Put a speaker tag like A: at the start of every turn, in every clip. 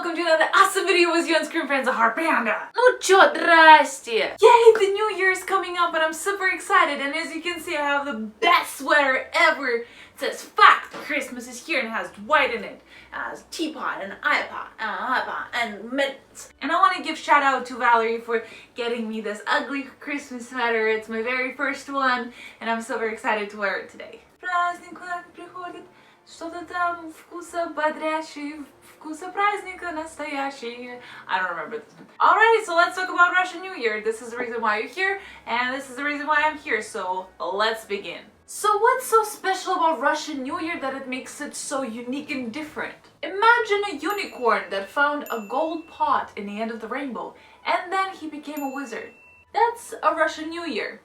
A: welcome to another awesome video with you on screen friends, Zahar Panda. Ну чё, здрасте! Yay, the new year is coming up and I'm super excited, and as you can see I have the best sweater ever. It says fact, Christmas is here, and it has Dwight in it. It has teapot and iPod and mints. And I want to give shout out to Valerie for getting me this ugly Christmas sweater. It's my very first one and I'm super excited to wear it today. Праздник приходит, что-то там вкуса бодрящий, вкуса праздника настоящий. I don't remember this one. Alrighty, so let's talk about Russian New Year. This is the reason why you're here, and this is the reason why I'm here, so let's begin. So what's so special about Russian New Year that it makes it so unique and different? Imagine a unicorn that found a gold pot in the end of the rainbow, and then he became a wizard. That's a Russian New Year.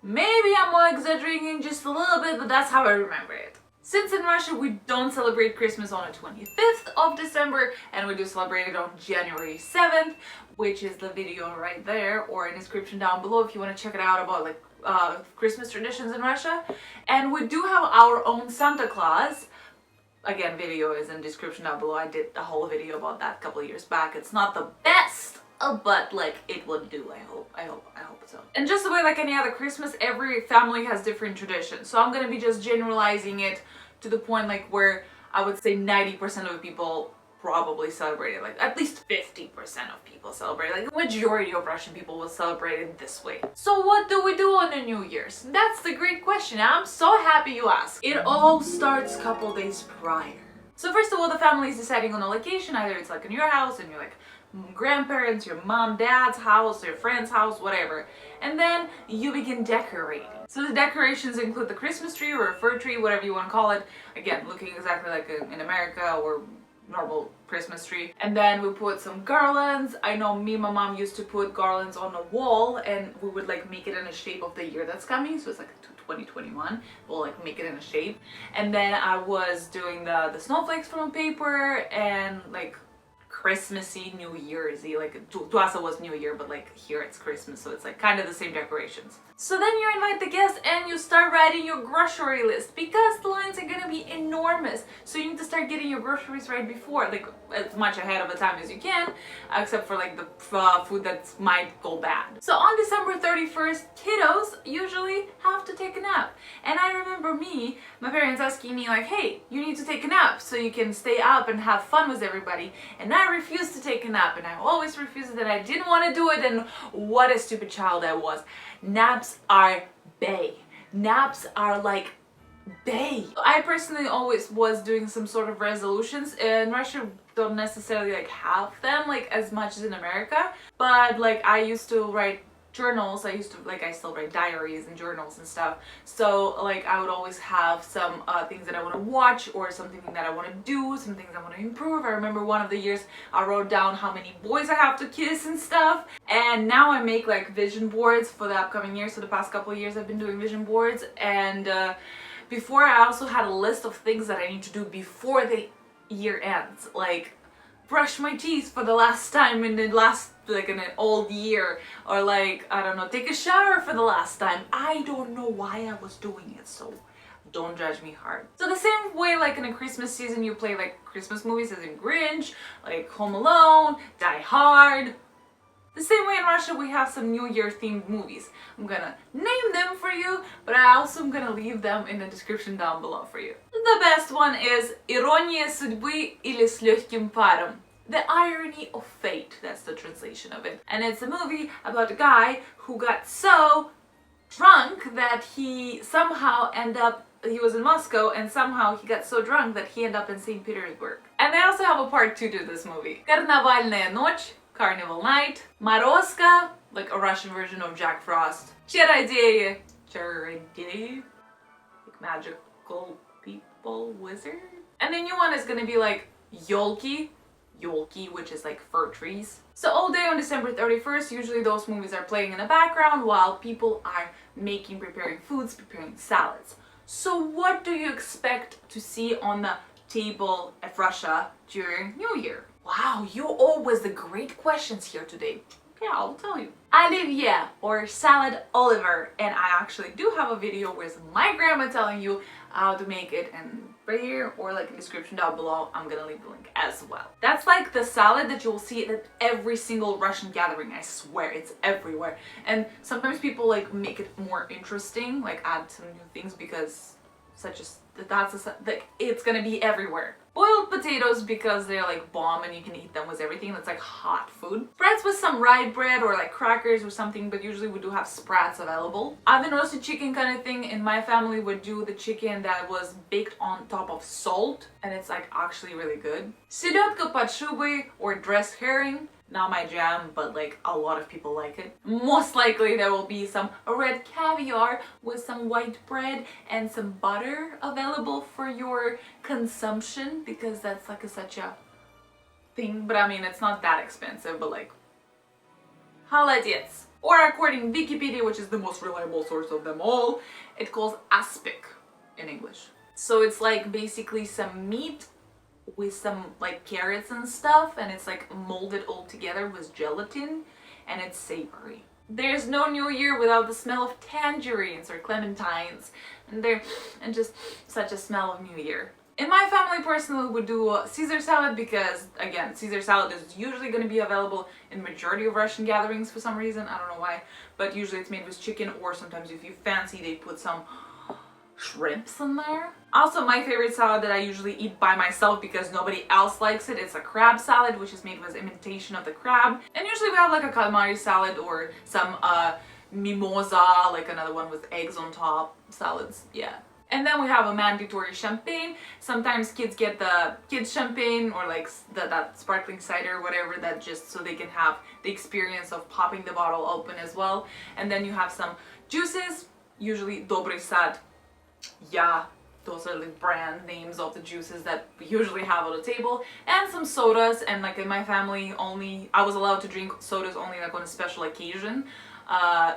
A: Maybe I'm exaggerating just a little bit, but that's how I remember it. Since in Russia we don't celebrate Christmas on the 25th of December, and we do celebrate it on January 7th, which is the video right there, or in the description down below if you want to check it out about like Christmas traditions in Russia. And we do have our own Santa Claus. Again, video is in the description down below. I did a whole video about that a couple of years back. It's not the best, but like it would do, I hope so. And just the way like any other Christmas, every family has different traditions. So I'm gonna be just generalizing it to the point like where I would say 90% of the people probably celebrate it, like at least 50% of people celebrate it. Like the majority of Russian people will celebrate it this way. So what do we do on the New Year's? That's the great question. I'm so happy you asked. It all starts a couple days prior. So first of all, the family is deciding on a location. Either it's like in your house and you're like grandparents, your mom, dad's house, your friend's house, whatever. And then you begin decorating. So the decorations include the Christmas tree or a fir tree, whatever you want to call it. Again, looking exactly like in America or normal Christmas tree. And then we put some garlands. I know me and my mom used to put garlands on the wall, and we would like make it in the shape of the year that's coming. So it's like 2021. We'll like make it in a shape. And then I was doing the snowflakes from paper and like Christmassy, New Year'sy, like to us it was New Year, but like here it's Christmas, so it's like kind of the same decorations. So then you invite the guests and you start writing your grocery list, because the lines are gonna be enormous. So you need to start getting your groceries right before, like as much ahead of the time as you can, except for like the food that might go bad. So on December 31st, kiddos usually have to take a nap. And I remember my parents asking me like, hey, you need to take a nap so you can stay up and have fun with everybody. And I refused to take a nap, and I always refused it, and I didn't want to do it, and what a stupid child I was. Naps are bae. Naps are like bae. I personally always was doing some sort of resolutions. In Russia don't necessarily like have them like as much as in America, but like I used to write journals. I still write diaries and journals and stuff. So like I would always have some things that I want to watch, or something that I want to do, some things I want to improve. I remember one of the years I wrote down how many boys I have to kiss and stuff. And now I make like vision boards for the upcoming year. So the past couple of years I've been doing vision boards. And before I also had a list of things that I need to do before the year ends. Like brush my teeth for the last time in an old year, or like, I don't know, take a shower for the last time. I don't know why I was doing it, so don't judge me hard. So the same way like in a Christmas season you play like Christmas movies as in Grinch, like Home Alone, Die Hard. The same way in Russia we have some New Year themed movies. I'm gonna name them for you, but I also am gonna leave them in the description down below for you. The best one is Ирония судьбы или с лёгким паром. The Irony of Fate, that's the translation of it. And it's a movie about a guy who got so drunk that he was in Moscow, and somehow he got so drunk that he ended up in St. Petersburg. And they also have a part 2 to this movie. Карнавальная Ночь, Carnival Night, Morozko, like a Russian version of Jack Frost, Чародеи, like magical people, wizard. And the new one is gonna be like Елки, which is like fir trees. So all day on December 31st, usually those movies are playing in the background while people are preparing foods, preparing salads. So what do you expect to see on the table of Russia during New Year? Wow, you always the great questions here today. Yeah, I'll tell you. Olivier, or salad Oliver, and I actually do have a video with my grandma telling you how to make it, and right here or like in the description down below. I'm gonna leave the link as well. That's like the salad that you will see at every single Russian gathering. I swear, it's everywhere. And sometimes people like make it more interesting, like add some new things because like it's gonna be everywhere. Boiled potatoes because they're like bomb and you can eat them with everything. That's like hot food. Spreads with some rye bread or like crackers or something, but usually we do have sprats available. Oven roasted chicken kind of thing. In my family would do the chicken that was baked on top of salt, and it's like actually really good. Селедка под шубой or dressed herring. Not my jam, but like a lot of people like it. Most likely there will be some red caviar with some white bread and some butter available for your consumption because that's like such a thing. But I mean, it's not that expensive, but like холодец. Or according to Wikipedia, which is the most reliable source of them all, it calls Aspic in English. So it's like basically some meat with some like carrots and stuff, and it's like molded all together with gelatin, and it's savory. There's no New Year without the smell of tangerines or clementines, and just such a smell of New Year. In my family personally we do Caesar salad because again, Caesar salad is usually going to be available in majority of Russian gatherings for some reason. I don't know why, but usually it's made with chicken, or sometimes if you fancy they put some shrimps in there. Also, my favorite salad that I usually eat by myself because nobody else likes it, it's a crab salad, which is made with imitation of the crab. And usually we have like a calamari salad or some mimosa, like another one with eggs on top salads. Yeah. And then we have a mandatory champagne. Sometimes kids get the kids champagne or like that sparkling cider or whatever, that just so they can have the experience of popping the bottle open as well. And then you have some juices, usually Dobry Sad. Yeah, those are the brand names of the juices that we usually have on the table, and some sodas. And like in my family only, I was allowed to drink sodas only like on a special occasion.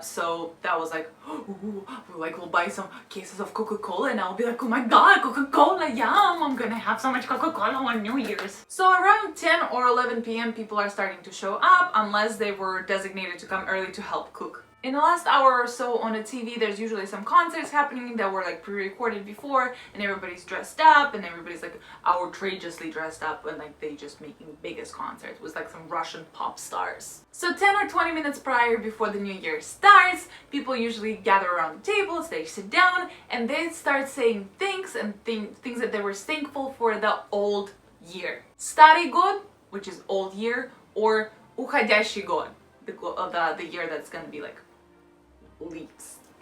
A: So that was like, ooh, we'll buy some cases of Coca-Cola, and I'll be like, oh my god, Coca-Cola, yum, I'm gonna have so much Coca-Cola on New Year's. So around 10 or 11 p.m. people are starting to show up, unless they were designated to come early to help cook. In the last hour or so on the TV, there's usually some concerts happening that were like pre-recorded before, and everybody's dressed up, and everybody's like outrageously dressed up, and like they just making the biggest concerts with like some Russian pop stars. So 10 or 20 minutes prior before the New Year starts, people usually gather around the tables, they sit down, and they start saying things that they were thankful for the old year. Старый год, which is old year, or уходящий год, the year that's gonna be like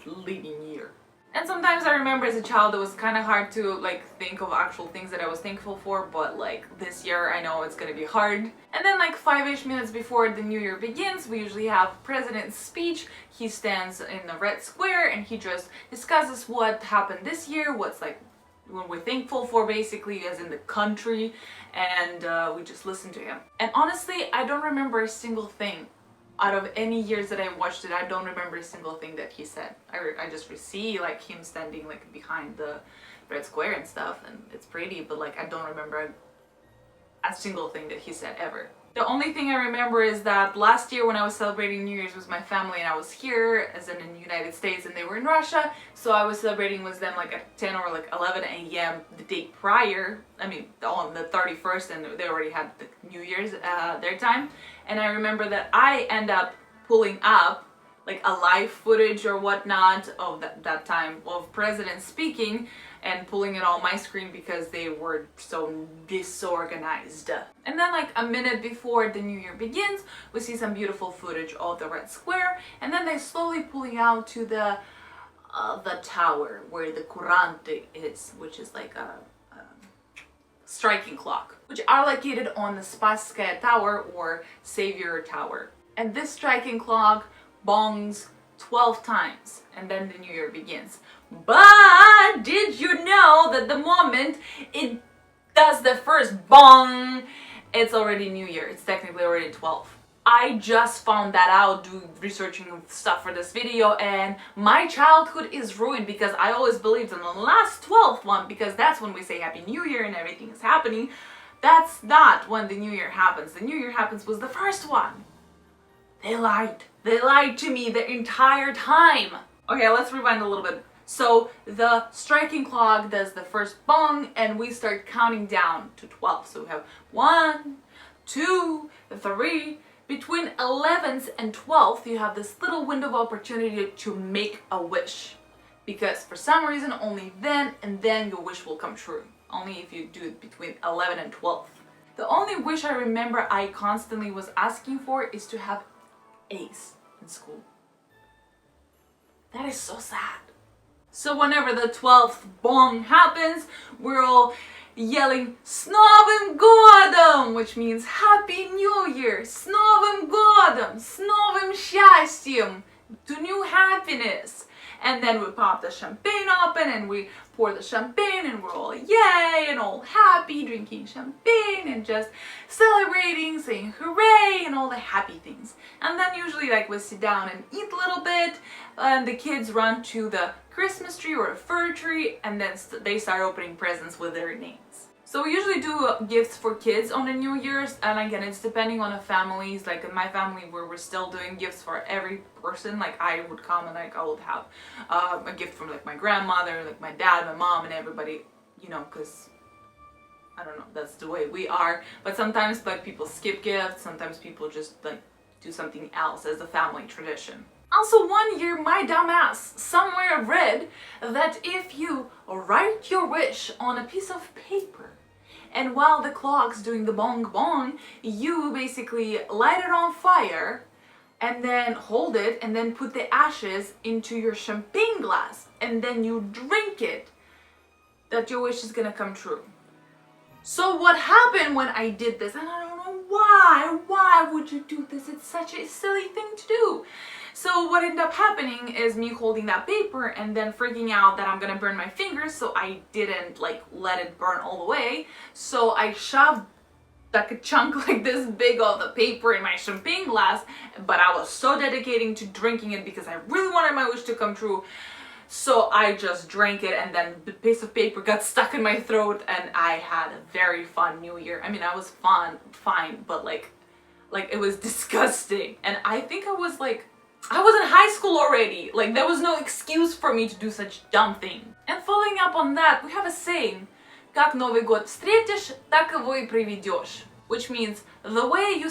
A: leaving year. And sometimes I remember as a child it was kind of hard to like think of actual things that I was thankful for, but like this year I know it's gonna be hard. And then like 5-ish minutes before the New Year begins, we usually have President's speech. He stands in the red square and he just discusses what happened this year, what's like what we're thankful for basically as in the country, and we just listen to him. And honestly, I don't remember a single thing. Out of any years that I watched it, I don't remember a single thing that he said. I just see like him standing like behind the red square and stuff, and it's pretty, but like I don't remember a single thing that he said ever. The only thing I remember is that last year when I was celebrating New Year's with my family, and I was here as in the United States and they were in Russia, so I was celebrating with them like at 10 or like 11 a.m. the day prior, I mean on the 31st, and they already had the New Year's their time. And I remember that I end up pulling up like a live footage or whatnot of that time of President speaking, and pulling it on my screen because they were so disorganized. And then like a minute before the New Year begins, we see some beautiful footage of the Red Square, and then they slowly pulling out to the tower where the Kurante is, which is like a striking clock, which are located on the Spasskaya Tower or Savior Tower. And this striking clock bongs 12 times, and then the New Year begins. But did you know that the moment it does the first bong, it's already New Year? It's technically already 12. I just found that out doing researching stuff for this video, and my childhood is ruined because I always believed in the last 12th one, because that's when we say Happy New Year and everything is happening. That's not when the New Year happens. The New Year happens was the first one. They lied. They lied to me the entire time. Okay, let's rewind a little bit. So the striking clock does the first bong and we start counting down to 12. So we have 1, 2, 3. Between 11th and 12th, you have this little window of opportunity to make a wish. Because for some reason, only then and then your wish will come true. Only if you do it between 11 and 12th. The only wish I remember I constantly was asking for is to have A's in school. That is so sad. So whenever the 12th bong happens, we're all yelling "S Novым Годом," which means Happy New Year, "S Новым Годом," "S Новым счастьем," to new happiness. And then we pop the champagne open and we pour the champagne and we're all yay and all happy, drinking champagne and just celebrating, saying hooray and all the happy things. And then usually like we sit down and eat a little bit and the kids run to the Christmas tree or a fir tree and then they start opening presents with their names. So we usually do gifts for kids on the New Year's, and again it's depending on the families. Like in my family where we're still doing gifts for every person, like I would come and like I would have a gift from like my grandmother, like my dad, my mom and everybody, you know, because I don't know, that's the way we are. But sometimes like people skip gifts, sometimes people just like do something else as a family tradition. Also, one year my dumbass somewhere read that if you write your wish on a piece of paper and while the clock's doing the bong bong, you basically light it on fire and then hold it and then put the ashes into your champagne glass and then you drink it, that your wish is gonna come true. So what happened when I did this, and I don't know why would you do this? It's such a silly thing to do. So what ended up happening is me holding that paper and then freaking out that I'm gonna burn my fingers, so I didn't like let it burn all the way. So I shoved like a chunk like this big of the paper in my champagne glass, but I was so dedicating to drinking it because I really wanted my wish to come true. So I just drank it and then the piece of paper got stuck in my throat and I had a very fun New Year. I mean, I was fine, but like it was disgusting. And I think I was in high school already. Like there was no excuse for me to do such dumb thing. And following up on that, we have a saying, "Как Новый год встретишь, так его и проведешь," which means the way you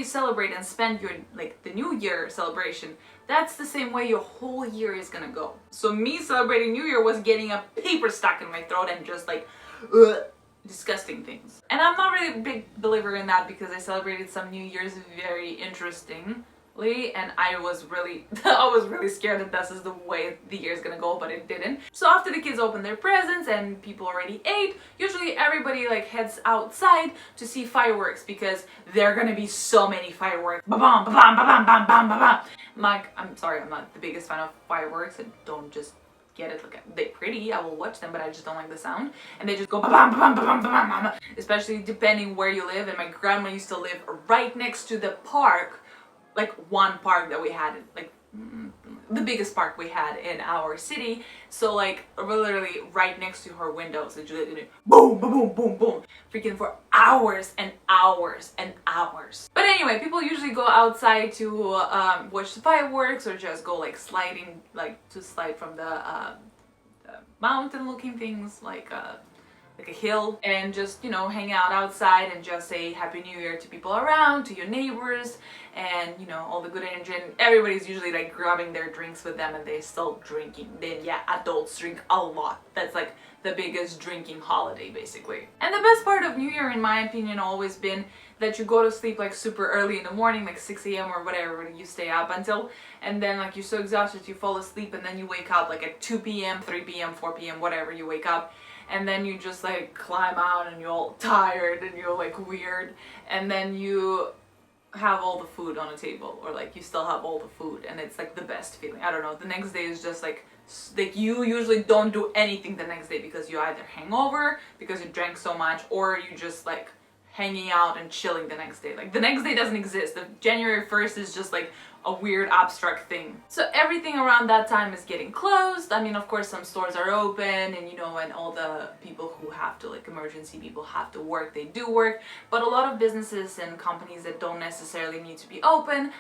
A: celebrate and spend your the New Year celebration, that's the same way your whole year is gonna go. So me celebrating New Year was getting a paper stuck in my throat and just like disgusting things. And I'm not really a big believer in that because I celebrated some New Year's very interestingly and I was really scared that this is the way the year's gonna go, but it didn't. So after the kids opened their presents and people already ate, usually everybody like heads outside to see fireworks because there are gonna be so many fireworks. Ba-bam, ba-bam, ba-bam, bam, bam, ba-bam. I'm sorry, I'm not the biggest fan of fireworks and don't just get it. Like they're pretty, I will watch them, but I just don't like the sound. And they just go ba-bam, ba-bam, ba-bam, ba-bam, ba-bam. Especially depending where you live. And my grandma used to live right next to the park. Like one park that we had, like the biggest park we had in our city. So like literally right next to her windows, it just boom, boom, boom, boom, boom, freaking for hours and hours and hours. But anyway, people usually go outside to watch the fireworks or just go like sliding, like to slide from the mountain-looking things, like a hill, and just, you know, hang out outside and just say Happy New Year to people around, to your neighbors, and, you know, all the good energy. And everybody's usually like grabbing their drinks with them and they're still drinking. Then yeah, adults drink a lot. That's like the biggest drinking holiday basically. And the best part of New Year in my opinion always been that you go to sleep like super early in the morning, like 6 a.m. or whatever you stay up until, and then like you're so exhausted you fall asleep and then you wake up like at 2 p.m, 3 p.m, 4 p.m, whatever, you wake up and then you just like climb out and you're all tired and you're like weird, and then you have all the food on the table, or like you still have all the food, and it's like the best feeling. I don't know, the next day is just like you usually don't do anything the next day because you either hangover because you drank so much, or you just like hanging out and chilling the next day. Like the next day doesn't exist. The January 1st is just like a weird abstract thing. So everything around that time is getting closed. I mean, of course, some stores are open, and you know, and all the people who have to, like emergency people have to work, they do work. But a lot of businesses and companies that don't necessarily need to be open,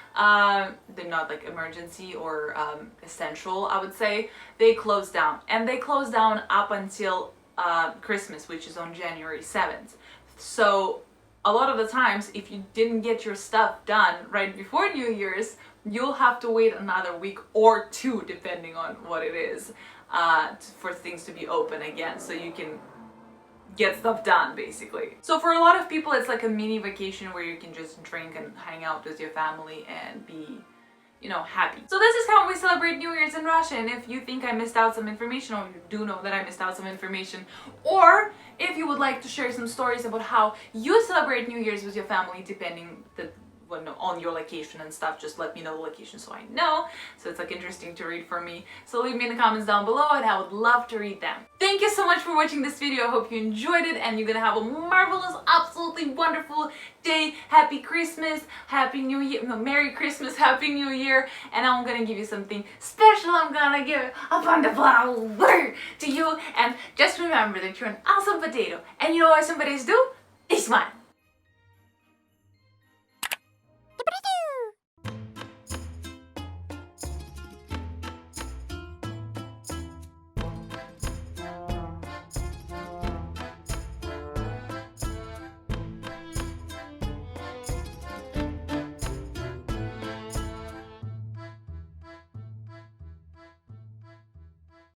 A: they're not like emergency or essential, I would say, they close down. And they close down up until Christmas, which is on January 7th. So a lot of the times, if you didn't get your stuff done right before New Year's, you'll have to wait another week or two, depending on what it is, for things to be open again, so you can get stuff done, basically. So for a lot of people, it's like a mini vacation where you can just drink and hang out with your family and be, you know, happy. So this is how we celebrate New Year's in Russia, and if you think I missed out some information, or you do know that I missed out some information, or if you would like to share some stories about how you celebrate New Year's with your family, depending on your location and stuff, just let me know the location so I know. So it's like interesting to read for me. So leave me in the comments down below and I would love to read them. Thank you so much for watching this video. I hope you enjoyed it and you're gonna have a marvelous, absolutely wonderful day. Happy Christmas, Happy New Year, no, Merry Christmas, Happy New Year. And I'm gonna give you something special. I'm gonna give a PANDA POWER to you. And just remember that you're an awesome potato. And you know what some potatoes do? They smile.